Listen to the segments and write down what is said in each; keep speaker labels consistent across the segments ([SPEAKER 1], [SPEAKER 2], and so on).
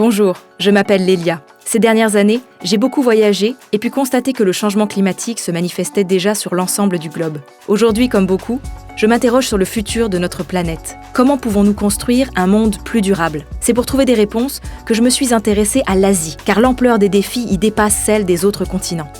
[SPEAKER 1] Bonjour, je m'appelle Lélia. Ces dernières années, j'ai beaucoup voyagé et pu constater que le changement climatique se manifestait déjà sur l'ensemble du globe. Aujourd'hui, comme beaucoup, je m'interroge sur le futur de notre planète. Comment pouvons-nous construire un monde plus durable? C'est pour trouver des réponses que je me suis intéressée à l'Asie, car l'ampleur des défis y dépasse celle des autres continents.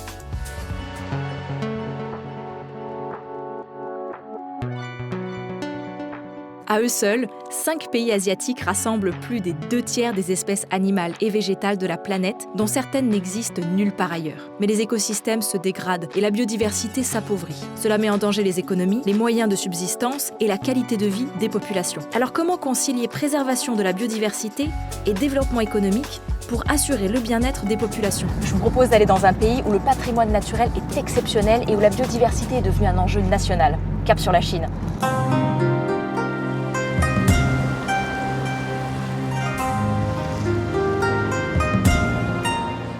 [SPEAKER 1] À eux seuls, 5 pays asiatiques rassemblent plus des 2/3 des espèces animales et végétales de la planète, dont certaines n'existent nulle part ailleurs. Mais les écosystèmes se dégradent et la biodiversité s'appauvrit. Cela met en danger les économies, les moyens de subsistance et la qualité de vie des populations. Alors comment concilier préservation de la biodiversité et développement économique pour assurer le bien-être des populations?
[SPEAKER 2] Je vous propose d'aller dans un pays où le patrimoine naturel est exceptionnel et où la biodiversité est devenue un enjeu national. Cap sur la Chine.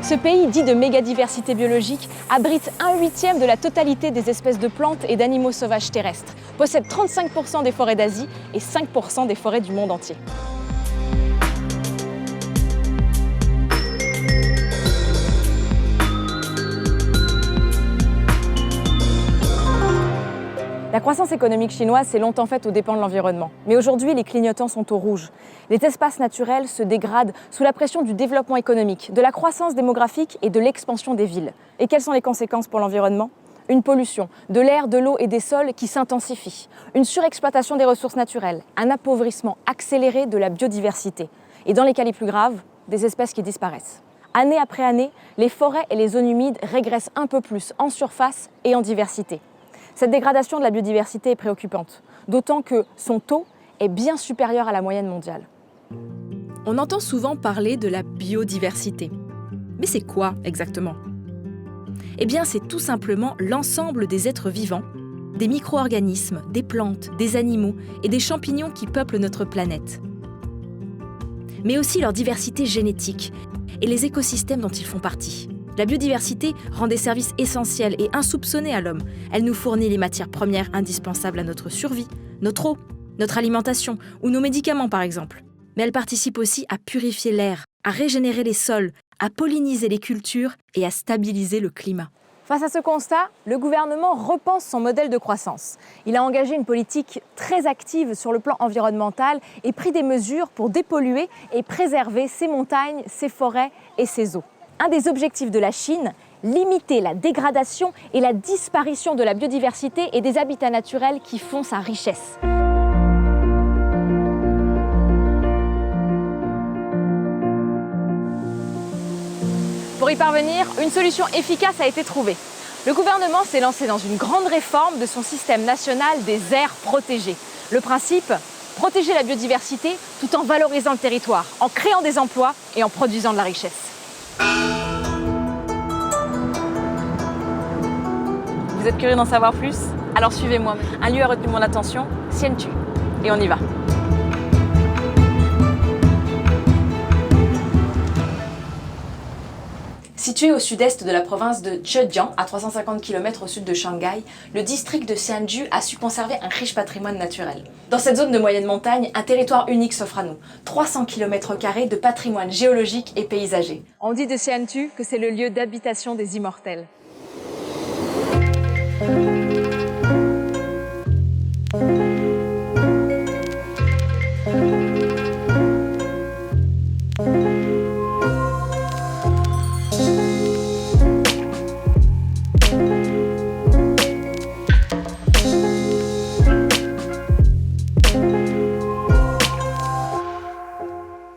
[SPEAKER 2] Ce pays, dit de mégadiversité biologique, abrite 1/8 de la totalité des espèces de plantes et d'animaux sauvages terrestres, possède 35% des forêts d'Asie et 5% des forêts du monde entier. La croissance économique chinoise s'est longtemps faite aux dépens de l'environnement. Mais aujourd'hui, les clignotants sont au rouge. Les espaces naturels se dégradent sous la pression du développement économique, de la croissance démographique et de l'expansion des villes. Et quelles sont les conséquences pour l'environnement? Une pollution de l'air, de l'eau et des sols qui s'intensifie, une surexploitation des ressources naturelles, un appauvrissement accéléré de la biodiversité. Et dans les cas les plus graves, des espèces qui disparaissent. Année après année, les forêts et les zones humides régressent un peu plus en surface et en diversité. Cette dégradation de la biodiversité est préoccupante, d'autant que son taux est bien supérieur à la moyenne mondiale.
[SPEAKER 1] On entend souvent parler de la biodiversité. Mais c'est quoi exactement? Eh bien, c'est tout simplement l'ensemble des êtres vivants, des micro-organismes, des plantes, des animaux et des champignons qui peuplent notre planète. Mais aussi leur diversité génétique et les écosystèmes dont ils font partie. La biodiversité rend des services essentiels et insoupçonnés à l'homme. Elle nous fournit les matières premières indispensables à notre survie, notre eau, notre alimentation ou nos médicaments par exemple. Mais elle participe aussi à purifier l'air, à régénérer les sols, à polliniser les cultures et à stabiliser le climat.
[SPEAKER 2] Face à ce constat, le gouvernement repense son modèle de croissance. Il a engagé une politique très active sur le plan environnemental et pris des mesures pour dépolluer et préserver ses montagnes, ses forêts et ses eaux. Un des objectifs de la Chine, limiter la dégradation et la disparition de la biodiversité et des habitats naturels qui font sa richesse. Pour y parvenir, une solution efficace a été trouvée. Le gouvernement s'est lancé dans une grande réforme de son système national des aires protégées. Le principe, protéger la biodiversité tout en valorisant le territoire, en créant des emplois et en produisant de la richesse. Vous êtes curieux d'en savoir plus? Alors suivez-moi. Un lieu a retenu mon attention, Sientu. Et on y va. Situé au sud-est de la province de Zhejiang, à 350 km au sud de Shanghai, le district de Sianju a su conserver un riche patrimoine naturel. Dans cette zone de moyenne montagne, un territoire unique s'offre à nous. 300 km² de patrimoine géologique et paysager. On dit de Siantu que c'est le lieu d'habitation des immortels.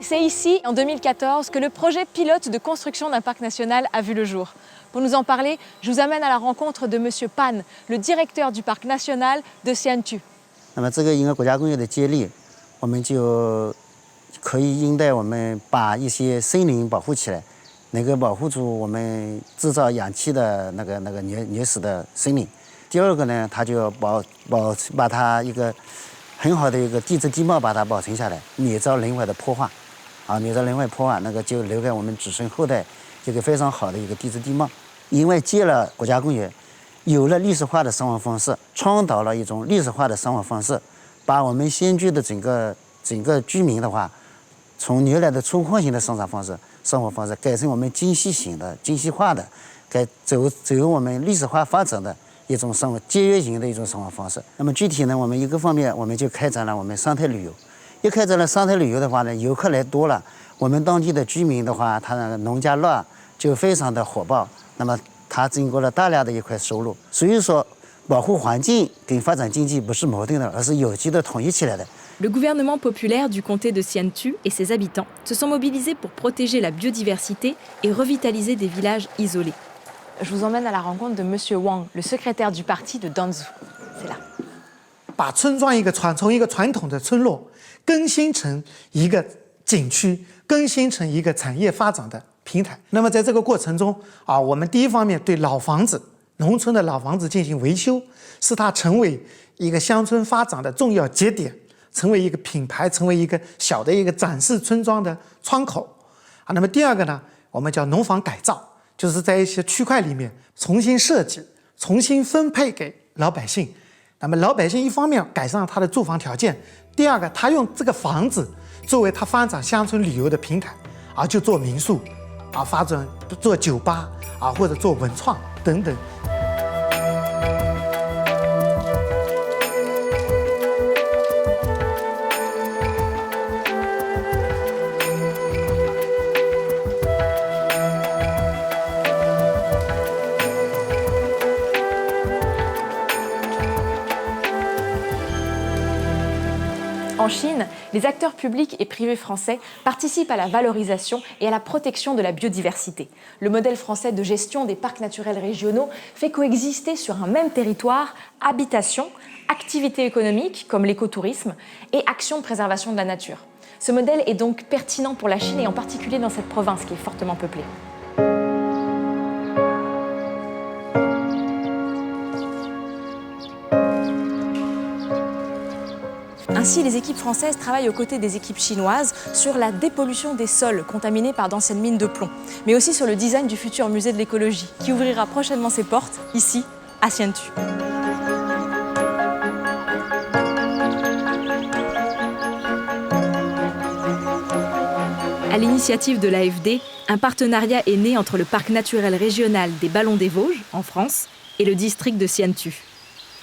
[SPEAKER 2] C'est ici, en 2014, que le projet pilote de construction d'un parc national a vu le jour. Pour nous en parler, je vous amène à la rencontre de Monsieur Pan, le directeur du parc national de Siantu.
[SPEAKER 3] 那么这个因为国家公园的接力，我们就可以应带我们把一些森林保护起来，能够保护住我们制造氧气的那个原始的森林。第二个呢，它就要把它一个很好的一个地质地貌把它保存下来，免遭人为的破坏。免遭人为破坏，那个就留给我们子孙后代一个非常好的一个地质地貌。因为建了国家公园，有了历史化的生活方式，倡导了一种历史化的生活方式，把我们先居的整个居民的话，从原来的粗犷型的生活方式改成我们精细型的、精细化的，走我们历史化发展的一种节约型的一种生活方式。那么具体呢，我们一个方面我们就开展了我们生态旅游。一开展了生态旅游的话呢，游客来多了，我们当地的居民的话，他那个农家乐就非常的火爆，那么他经过了大量的一块收入。所以说，保护环境跟发展经济不是矛盾的，而是有机的统一起来的。
[SPEAKER 1] Le gouvernement populaire du comté de Siantu et ses habitants se sont mobilisés pour protéger la biodiversité et revitaliser des villages isolés.
[SPEAKER 2] Je vous emmène à la rencontre de Monsieur Wang, le secrétaire du parti de Danzhou. C'est là.
[SPEAKER 4] 把村庄从一个传统的村落更新成一个景区，更新成一个产业发展的平台。那么在这个过程中我们第一方面对老房子、农村的老房子进行维修，使它成为一个乡村发展的重要节点，成为一个品牌，成为一个小的一个展示村庄的窗口那么第二个呢，我们叫农房改造，就是在一些区块里面重新设计、重新分配给老百姓。那么老百姓一方面改善他的住房条件，第二个他用这个房子作为他发展乡村旅游的平台就做民宿发展做酒吧或者做文创等等。
[SPEAKER 2] En Chine, les acteurs publics et privés français participent à la valorisation et à la protection de la biodiversité. Le modèle français de gestion des parcs naturels régionaux fait coexister sur un même territoire habitation, activités économiques comme l'écotourisme et actions de préservation de la nature. Ce modèle est donc pertinent pour la Chine et en particulier dans cette province qui est fortement peuplée. Ainsi, les équipes françaises travaillent aux côtés des équipes chinoises sur la dépollution des sols contaminés par d'anciennes mines de plomb, mais aussi sur le design du futur musée de l'écologie, qui ouvrira prochainement ses portes, ici, à Siantu.
[SPEAKER 1] À l'initiative de l'AFD, un partenariat est né entre le parc naturel régional des Ballons des Vosges, en France, et le district de Siantu.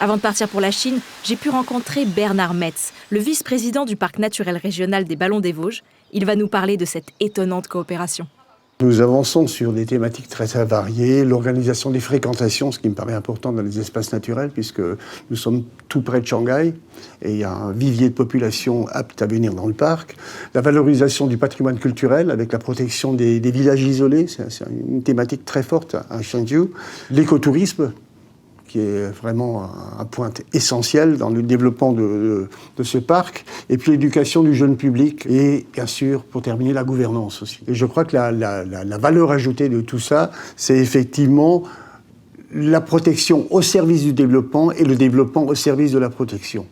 [SPEAKER 1] Avant de partir pour la Chine, j'ai pu rencontrer Bernard Metz, le vice-président du parc naturel régional des Ballons des Vosges. Il va nous parler de cette étonnante coopération.
[SPEAKER 5] Nous avançons sur des thématiques très variées, l'organisation des fréquentations, ce qui me paraît important dans les espaces naturels, puisque nous sommes tout près de Shanghai, et il y a un vivier de population apte à venir dans le parc. La valorisation du patrimoine culturel, avec la protection des villages isolés, c'est une thématique très forte à Chengdu. L'écotourisme, qui est vraiment un point essentiel dans le développement de ce parc, et puis l'éducation du jeune public, et bien sûr, pour terminer, la gouvernance aussi. Et je crois que la valeur ajoutée de tout ça, c'est effectivement la protection au service du développement et le développement au service de la protection.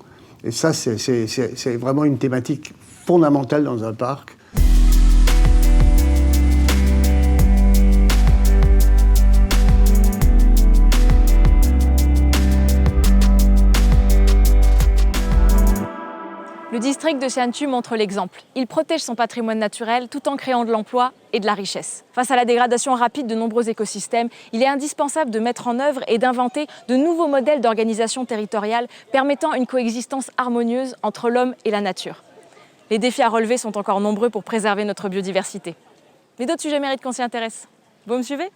[SPEAKER 5] Et ça, c'est vraiment une thématique fondamentale dans un parc.
[SPEAKER 2] Le district de Siantu montre l'exemple. Il protège son patrimoine naturel tout en créant de l'emploi et de la richesse. Face à la dégradation rapide de nombreux écosystèmes, il est indispensable de mettre en œuvre et d'inventer de nouveaux modèles d'organisation territoriale permettant une coexistence harmonieuse entre l'homme et la nature. Les défis à relever sont encore nombreux pour préserver notre biodiversité. Mais d'autres sujets méritent qu'on s'y intéresse. Vous me suivez ?